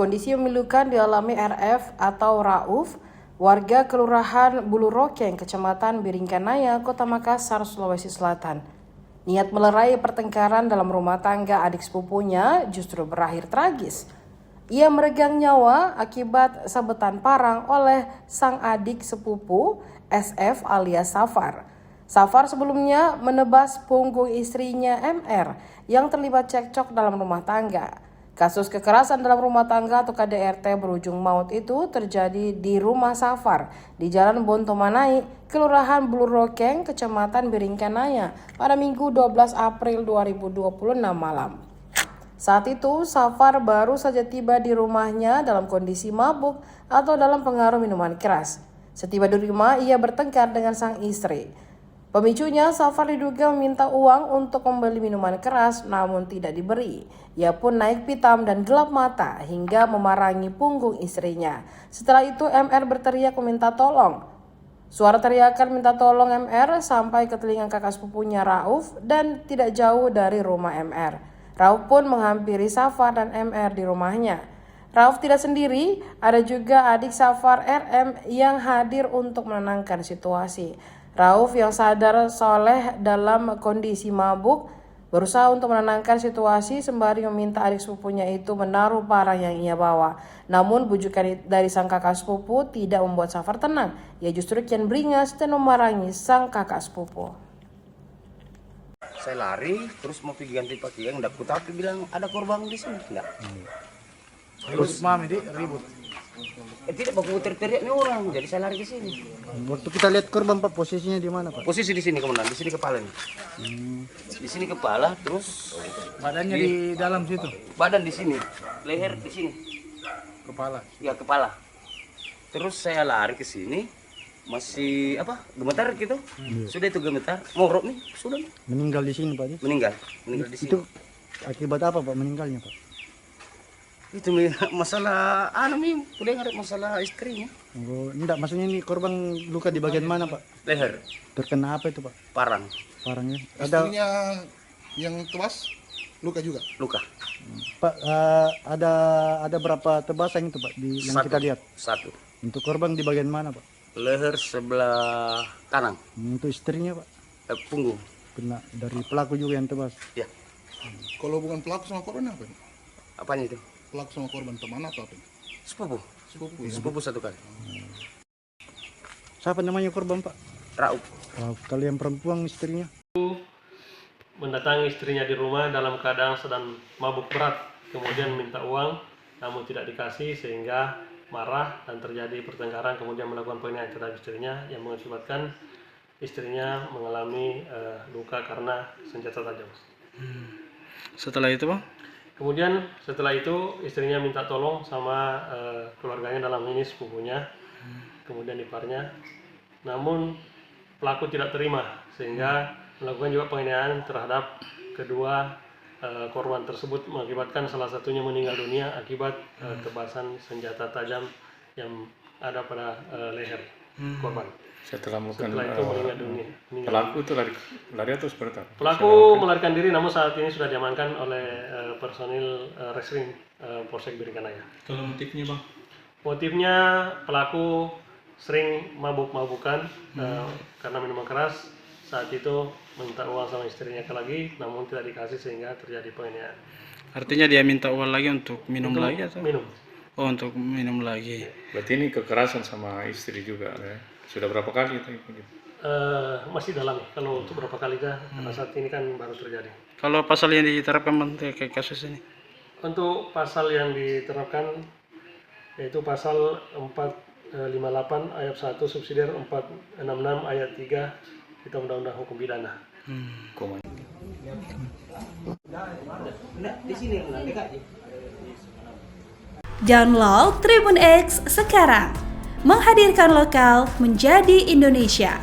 Kondisi memilukan dialami RF atau Rauf, warga Kelurahan Bulu Rokeng, Kecamatan Biringkanaya, Kota Makassar, Sulawesi Selatan. Niat melerai pertengkaran dalam rumah tangga adik sepupunya justru berakhir tragis. Ia meregang nyawa akibat sabetan parang oleh sang adik sepupu SF alias Safar. Safar sebelumnya menebas punggung istrinya MR yang terlibat cekcok dalam rumah tangga. Kasus kekerasan dalam rumah tangga atau KDRT berujung maut itu terjadi di rumah Safar di Jalan Bontomanai, Kelurahan Bulu Rokeng, Kecamatan Biringkanaya pada Minggu 12 April 2026 malam. Saat itu, Safar baru saja tiba di rumahnya dalam kondisi mabuk atau dalam pengaruh minuman keras. Setiba di rumah, ia bertengkar dengan sang istri. Pemicunya, Safar diduga meminta uang untuk membeli minuman keras namun tidak diberi. Ia pun naik pitam dan gelap mata hingga memarangi punggung istrinya. Setelah itu MR berteriak meminta tolong. Suara teriakan minta tolong MR sampai ke telinga kakak sepupunya Rauf dan tidak jauh dari rumah MR. Rauf pun menghampiri Safar dan MR di rumahnya. Rauf tidak sendiri, ada juga adik Safar RM yang hadir untuk menenangkan situasi. Rauf yang sadar soleh dalam kondisi mabuk berusaha untuk menenangkan situasi sembari meminta adik sepupunya itu menaruh parang yang ia bawa. Namun bujukan dari sang kakak sepupu tidak membuat Safar tenang. Ia justru kian beringas dan memarahi sang kakak sepupu. Saya lari terus mau pergi ganti pakaian, tapi bilang ada korban di sini enggak. Terus mami ribut. Tidak, baku teriak nih orang, jadi saya lari ke sini. Waktu kita lihat korban Pak, posisinya di mana Pak? Posisi di sini komandan, di sini kepala nih. Di sini kepala, terus Badannya di dalam situ. badan di sini, leher di sini. Kepala. Ya kepala. Terus saya lari ke sini, masih gemetar gitu. Sudah itu gemetar, morok nih, sudah. Meninggal di sini Pak. Meninggal di sini. Itu akibat apa Pak meninggalnya Pak? Itu masalah nih, udah ngarep masalah istrinya. Oh, enggak, maksudnya ini korban luka di bagian mana Pak? Leher, Terkena apa itu Pak? parang, Parangnya. Istrinya yang tewas luka juga. luka. Pak, ada berapa tebasan itu Pak yang kita lihat? Satu. Untuk korban di bagian mana Pak? Leher sebelah kanan, Untuk istrinya Pak? punggung. Kena dari pelaku juga yang tebas. Ya, Kalau bukan pelaku sama korban apa ini? apanya itu? Pelaku sama korban teman atau apa ini? Sepupu. Sepupu ya? Sepupu satu kali. Siapa namanya korban Pak? Rauf. Kalau yang perempuan istrinya? Mendatangi istrinya di rumah dalam keadaan sedang mabuk berat, kemudian minta uang namun tidak dikasih sehingga marah dan terjadi pertengkaran, kemudian melakukan penganiayaan terhadap istrinya yang mengakibatkan istrinya mengalami luka karena senjata tajam. Setelah itu Bang? Kemudian setelah itu istrinya minta tolong sama keluarganya, dalam ini sepupunya, kemudian iparnya. Namun pelaku tidak terima sehingga melakukan juga penganiayaan terhadap kedua korban tersebut, mengakibatkan salah satunya meninggal dunia akibat tebasan senjata tajam yang ada pada leher korban. Setelah Setelah itu meninggal dunia. pelaku itu lari atau seperti apa? Pelaku melarikan diri, namun saat ini sudah diamankan oleh personil Reskrim Polsek Biringkanaya. Kalau motifnya Bang? Motifnya pelaku sering mabuk-mabukan karena minuman keras. Saat itu minta uang sama istrinya lagi, namun tidak dikasih sehingga terjadi penganiayaan. Artinya dia minta uang lagi untuk minum lagi atau? Minum. Oh, untuk minum lagi. Berarti ini kekerasan sama istri juga ya? Sudah berapa kali itu? Masih dalam kalau untuk berapa kali kah, karena saat ini kan baru terjadi. Kalau pasal yang diterapkan untuk kasus ini? Untuk pasal yang diterapkan yaitu pasal 458 ayat 1 subsidiar 466 ayat 3 kita Undang-Undang Hukum Pidana. Download Tribun X sekarang, menghadirkan lokal menjadi Indonesia.